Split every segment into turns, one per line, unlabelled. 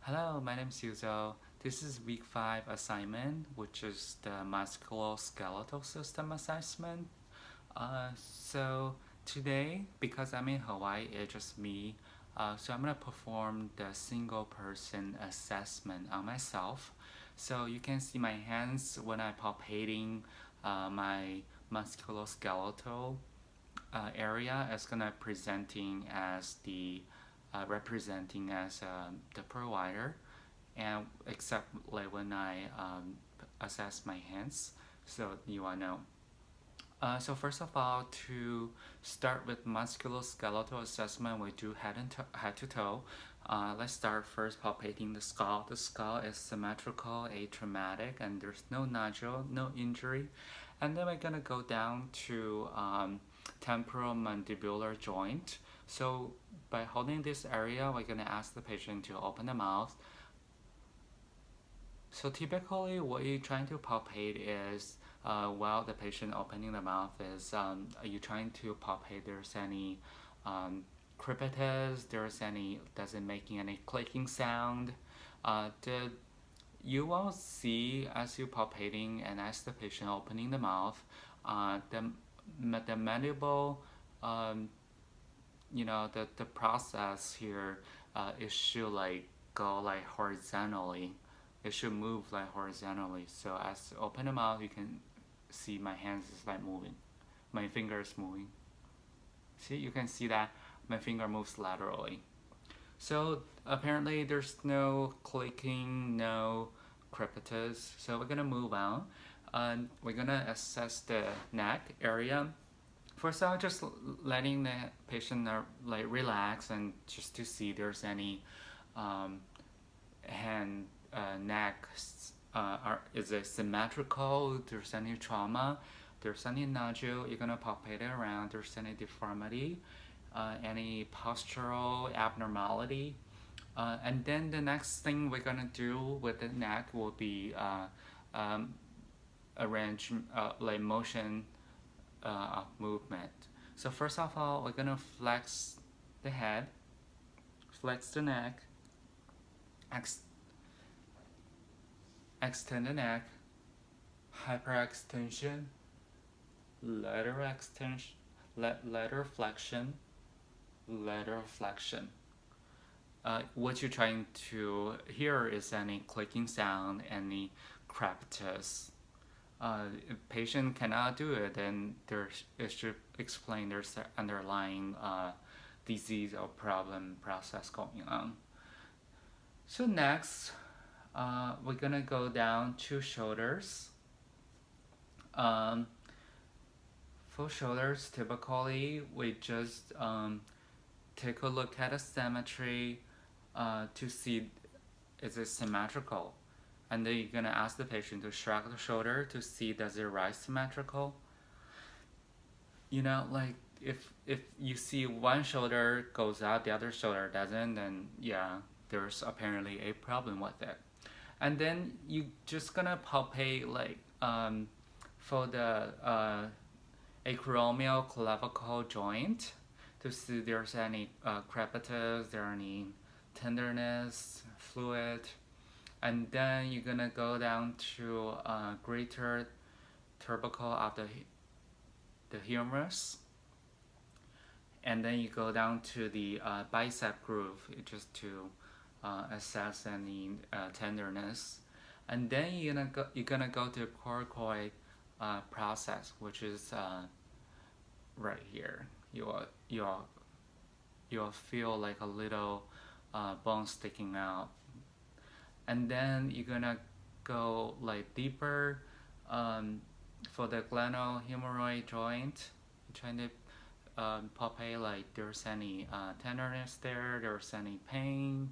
Hello, my name is Yuzo. This is week 5 assignment, which is the musculoskeletal system assessment. So today, because I'm in Hawaii, it's just me. So I'm gonna perform the single person assessment on myself. So you can see my hands when I'm palpating my musculoskeletal area is gonna presenting as the representing as the provider, and except like when I assess my hands, so you wanna know. So first of all, to start with musculoskeletal assessment, we do head to toe. Let's start first palpating the skull. The skull is symmetrical, atraumatic, and there's no nodule, no injury. And then we're gonna go down to temporal mandibular joint. So by holding this area, we're gonna ask the patient to open the mouth. So typically, what you're trying to palpate is while the patient opening the mouth is are you trying to palpate there's any crepitus, there's any does it making any clicking sound. The you will see as you palpating and as the patient opening the mouth, the mandible, um, the process here, it should like go like horizontally. It should move like horizontally. So as I open the mouth, you can see my hands is like moving, my fingers moving. See, you can see that my finger moves laterally. So apparently there's no clicking, no crepitus. So we're gonna move on. We're gonna assess the neck area. First, I'll just letting the patient like relax and just to see there's any um, hand neck is it symmetrical, there's any trauma, there's any nodule, you're gonna palpate it around, there's any deformity, any postural abnormality. And then the next thing we're gonna do with the neck will be um, arrange like motion of movement. So first of all, we're gonna flex the head, flex the neck, ex- extend the neck, hyperextension, lateral extension, lateral flexion, lateral flexion. What you're trying to hear is any clicking sound, any crepitus. If patient cannot do it, then it should explain there's underlying disease or problem process going on. So next, we're gonna go down to shoulders. Um, for shoulders, typically we just take a look at the symmetry to see is it symmetrical, and then you're gonna ask the patient to shrug the shoulder to see does it rise symmetrical. Like if you see one shoulder goes up, the other shoulder doesn't, then yeah, there's apparently a problem with it. And then you just gonna palpate like for the acromial clavicle joint to see there's any crepitus, there any tenderness, fluid, and then you're gonna go down to greater tubercle of the humerus, and then you go down to the bicep groove just to assess any tenderness, and then you're gonna go to coracoid process, which is right here. You'll feel like a little bone sticking out, and then you're gonna go like deeper for the glenohumeroid joint. You're trying to palpate like there's any tenderness there, there's any pain,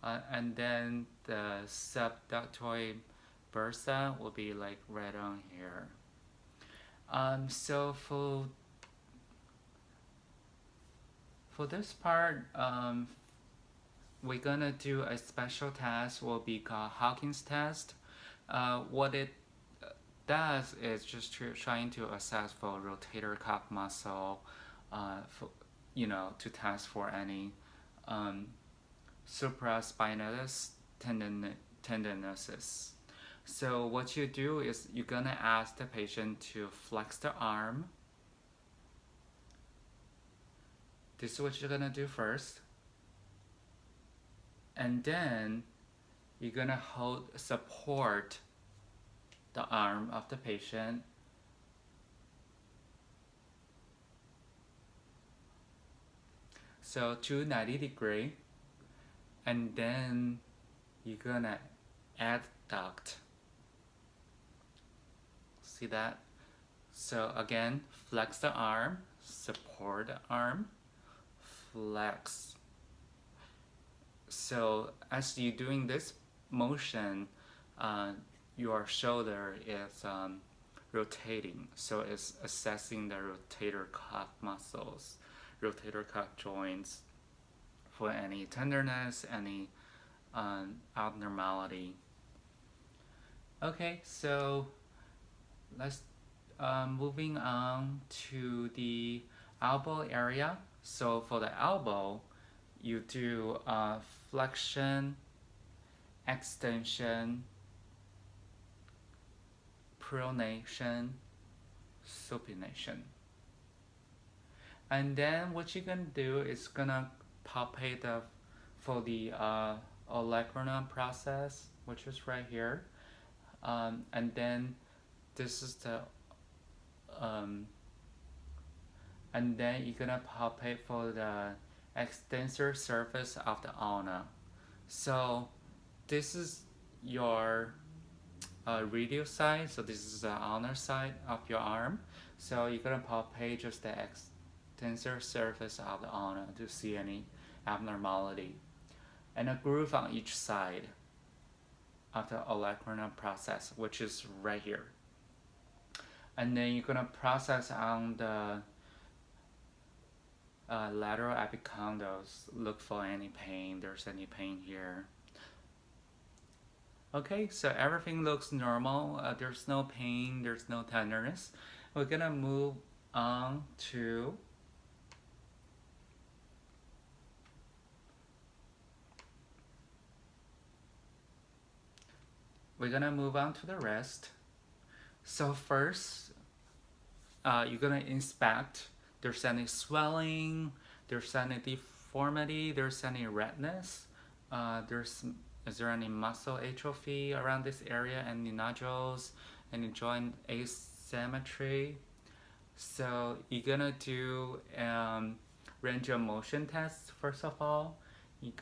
and then the subductoid bursa will be like right on here. So for this part, we're gonna do a special test will be called Hawkins test. What it does is just trying to assess for rotator cuff muscle, to test for any supraspinatus tendon tendinosis. So what you do is you're gonna ask the patient to flex the arm. This is what you're gonna do first. And then you're gonna support the arm of the patient. So to 90-degree, and then you're gonna adduct. See that? So again, flex the arm, support the arm, flex. So as you're doing this motion, your shoulder is rotating. So it's assessing the rotator cuff muscles, rotator cuff joints for any tenderness, any abnormality. Okay, so let's moving on to the elbow area. So for the elbow, you do flexion, extension, pronation, supination. And then what you're gonna do is gonna palpate for the olecranon process, which is right here. And then this is the and then you're gonna palpate for the extensor surface of the ulna. So this is your radial side, so this is the ulnar side of your arm. So you're gonna palpate just the extensor surface of the ulna to see any abnormality, and a groove on each side of the olecranon process, which is right here. And then you're gonna process on the lateral epicondyls, look for any pain, there's any pain here. Okay, so everything looks normal, there's no pain, there's no tenderness. We're gonna move on to the wrist. So first, you're gonna inspect. There's any swelling, there's any deformity, there's any redness, is there any muscle atrophy around this area, any nodules, any joint asymmetry. So you're gonna do range of motion test first of all. I'm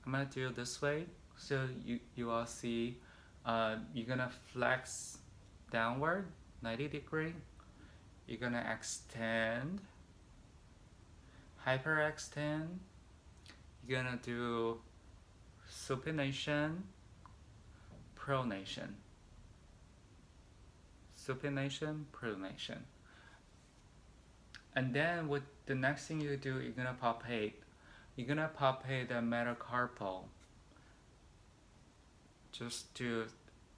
gonna do it this way. So you all see, you're gonna flex downward 90-degree. You're gonna extend, hyperextend. You're gonna do supination, pronation, supination, pronation. And then what the next thing you do, you're gonna palpate. You're gonna palpate the metacarpal. Just do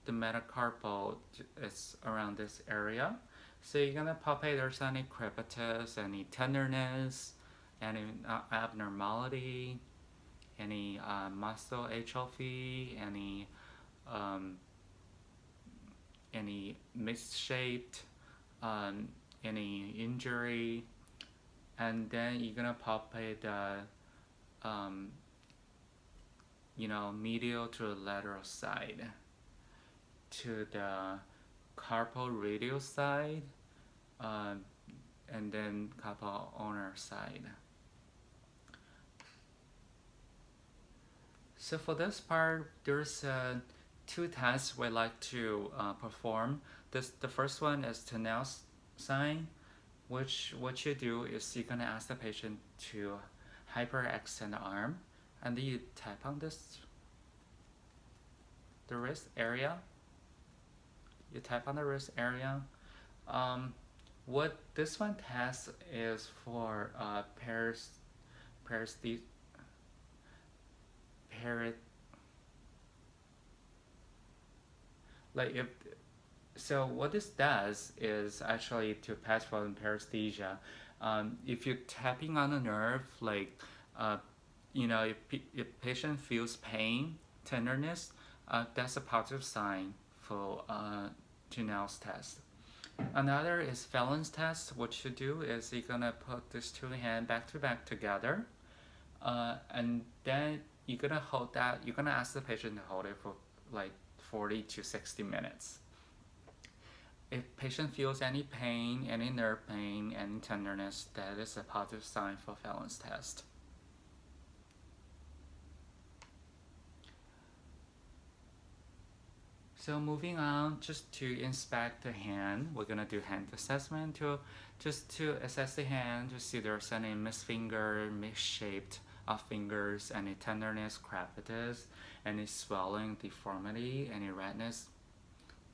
the metacarpal, it's around this area. So you're gonna palpate there's any crepitus, any tenderness, any abnormality, any muscle atrophy, any misshaped, any injury, and then you're gonna palpate the medial to the lateral side, to the carpal radial side, and then carpal ulnar side. So for this part, there's two tests we like to perform. The first one is Tunnel sign, which what you do is you're gonna ask the patient to hyperextend the arm, and then you tap on the wrist area. You tap on the wrist area. What this one tests is for so what this does is actually to test for paresthesia. If you're tapping on a nerve, like if patient feels pain, tenderness, that's a positive sign for Janelle's test. Another is Fallon's test. What you do is you're gonna put these two hands back to back together, and then you're gonna hold that. You're gonna ask the patient to hold it for like 40 to 60 minutes. If patient feels any pain, any nerve pain, any tenderness, that is a positive sign for Fallon's test. So moving on, just to inspect the hand, we're gonna do hand assessment to assess the hand to see if there's any misfinger, misshaped fingers, any tenderness, crepitus, any swelling, deformity, any redness,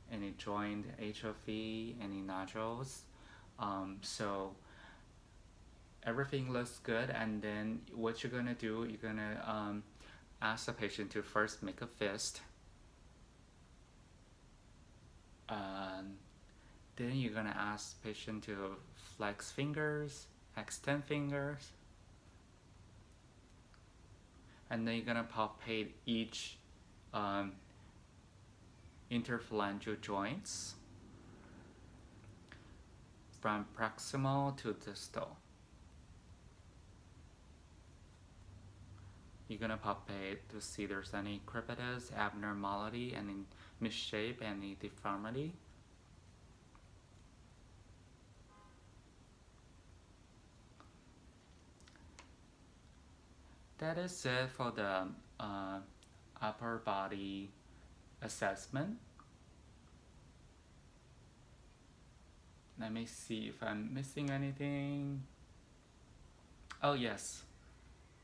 any joint atrophy, any nodules. So everything looks good, and then what you're gonna do, you're gonna ask the patient to first make a fist. Then you're gonna ask patient to flex fingers, extend fingers, and then you're gonna palpate each interphalangeal joints from proximal to distal. You're gonna palpate to see if there's any crepitus, abnormality, any misshape, any deformity. That is it for the upper body assessment. Let me see if I'm missing anything. Oh yes.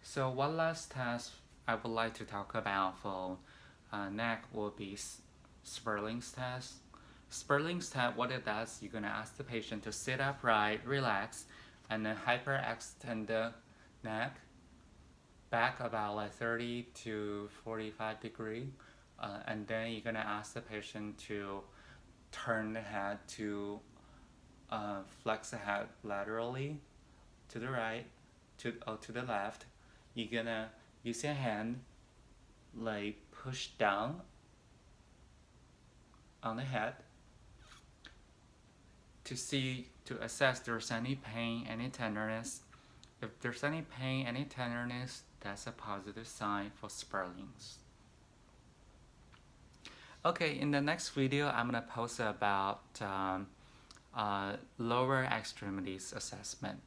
So one last test I would like to talk about for neck will be Sperling's test. Sperling's test, what it does, you're gonna ask the patient to sit upright, relax, and then hyperextend the neck back about like 30 to 45 degree, and then you're gonna ask the patient to turn the head to flex the head laterally to the right, to the left. You're gonna use your hand like push down on the head to assess if there's any pain, any tenderness. If there's any pain, any tenderness, that's a positive sign for Sperling's. Okay, in the next video, I'm gonna post about lower extremities assessment.